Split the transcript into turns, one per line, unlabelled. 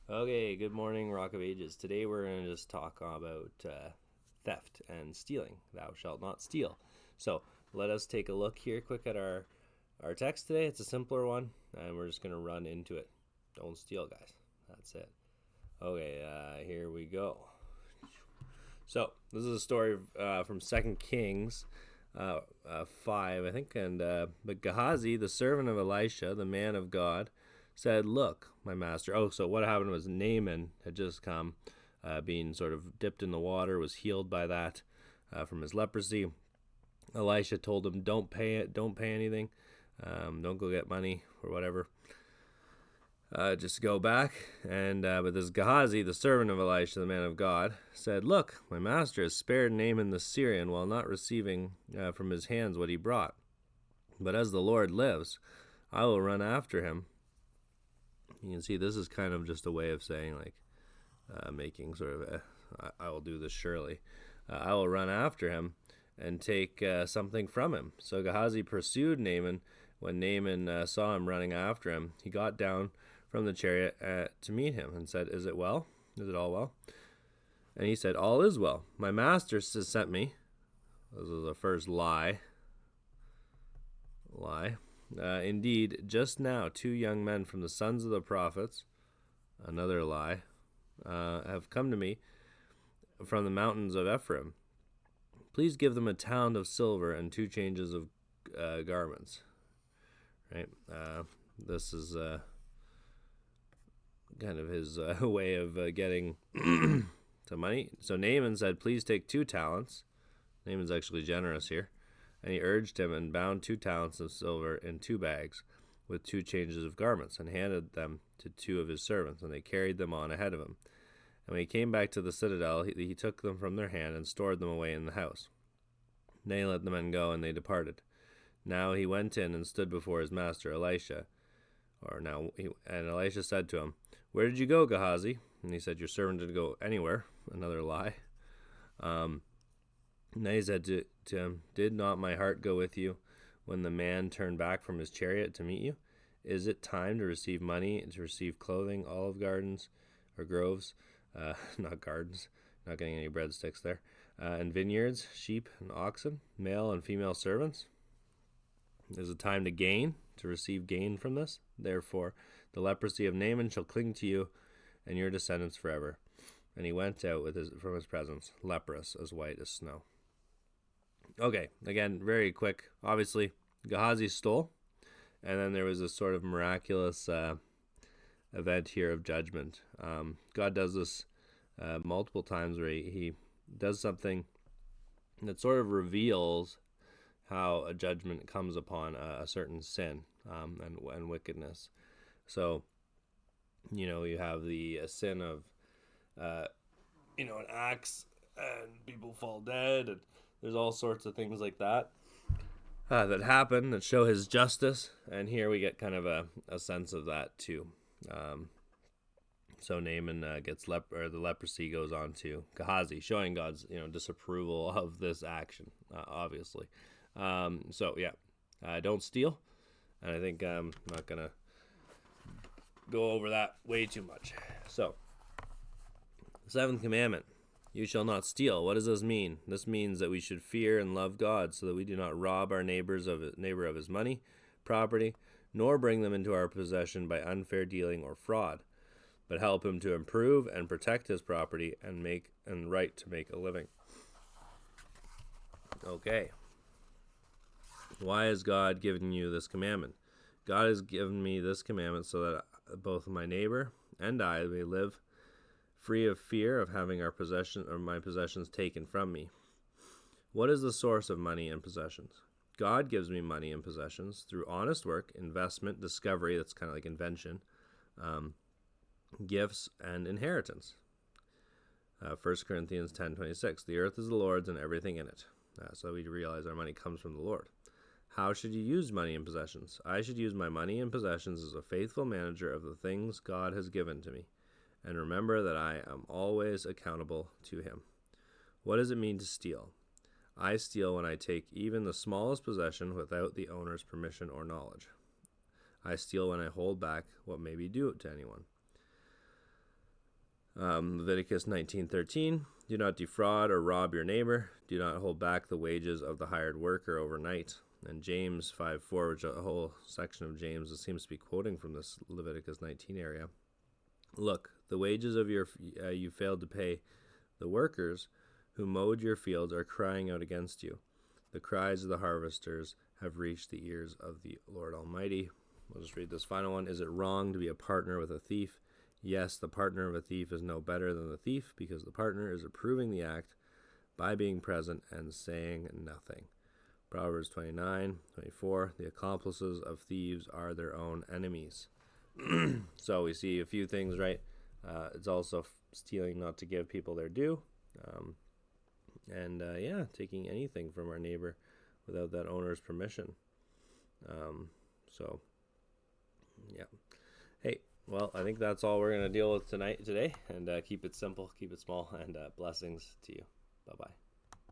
Okay, good morning, Rock of Ages. Today we're going to just talk about theft and stealing. Thou shalt not steal. So let us take a look here quick at our text today. It's a simpler one, and we're just going to run into it. Don't steal, guys. That's it. Okay, here we go. So this is a story from 2 Kings 5, I think. But Gehazi, the servant of Elisha, the man of God, said, "Look, my master." Oh, so what happened was Naaman had just come, being sort of dipped in the water, was healed by that from his leprosy. Elisha told him, "Don't pay it. Don't pay anything. Don't go get money or whatever. Just go back." But this Gehazi, the servant of Elisha, the man of God, said, "Look, my master has spared Naaman the Syrian while not receiving from his hands what he brought. But as the Lord lives, I will run after him." You can see this is kind of just a way of saying, like, making sort of I will do this surely. I will run after him and take something from him. So Gehazi pursued Naaman. When Naaman saw him running after him, he got down from the chariot to meet him and said, "Is it well? Is it all well?" And he said, "All is well. My master has sent me." This is the first lie. Indeed, just now 2 young men from the sons of the prophets, another lie, have come to me from the mountains of Ephraim. Please give them a talent of silver and 2 changes of garments. Right? This is kind of his way of getting to money. So Naaman said, "Please take 2 talents. Naaman's actually generous here. And he urged him and bound 2 talents of silver in 2 bags with 2 changes of garments and handed them to 2 of his servants, and they carried them on ahead of him. And when he came back to the citadel, he took them from their hand and stored them away in the house. Then he let the men go, and they departed. Now he went in and stood before his master Elisha. And Elisha said to him, "Where did you go, Gehazi?" And he said, "Your servant didn't go anywhere." Another lie. And he said to him, "Did not my heart go with you when the man turned back from his chariot to meet you? Is it time to receive money, to receive clothing, olive gardens or groves, not gardens, not getting any breadsticks there, and vineyards, sheep and oxen, male and female servants? Is it time to gain, to receive gain from this? Therefore, the leprosy of Naaman shall cling to you and your descendants forever." And he went out from his presence, leprous, as white as snow. Okay, again, very quick. Obviously, Gehazi stole, and then there was this sort of miraculous event here of judgment. God does this multiple times where he does something that sort of reveals how a judgment comes upon a certain sin and wickedness. So, you have the sin of, an axe, and people fall dead, and there's all sorts of things like that that happen that show his justice, and here we get kind of a sense of that too. So Naaman gets the leprosy goes on to Gehazi, showing God's disapproval of this action, obviously. Don't steal, and I think I'm not gonna go over that way too much. So, 7th commandment: "You shall not steal." What does this mean? This means that we should fear and love God so that we do not rob our neighbor of his money, property, nor bring them into our possession by unfair dealing or fraud, but help him to improve and protect his property and right to make a living. Okay. Why has God given you this commandment? God has given me this commandment so that both my neighbor and I may live free of fear of having my possessions taken from me. What is the source of money and possessions? God gives me money and possessions through honest work, investment, discovery, that's kind of like invention, gifts, and inheritance. 1 Corinthians 10:26, "The earth is the Lord's and everything in it." So we realize our money comes from the Lord. How should you use money and possessions? I should use my money and possessions as a faithful manager of the things God has given to me, and remember that I am always accountable to him. What does it mean to steal? I steal when I take even the smallest possession without the owner's permission or knowledge. I steal when I hold back what may be due to anyone. Leviticus 19:13, do not defraud or rob your neighbor. Do not hold back the wages of the hired worker overnight. And James 5:4, which a whole section of James seems to be quoting from this Leviticus 19 area. Look, the wages of you failed to pay. The workers who mowed your fields are crying out against you. The cries of the harvesters have reached the ears of the Lord Almighty. We'll just read this final one. Is it wrong to be a partner with a thief? Yes, the partner of a thief is no better than the thief, because the partner is approving the act by being present and saying nothing. Proverbs 29:24, the accomplices of thieves are their own enemies. So we see a few things, right? It's also stealing not to give people their due. Taking anything from our neighbor without that owner's permission. Hey, well, I think that's all we're going to deal with today. And keep it simple, keep it small, and blessings to you. Bye-bye.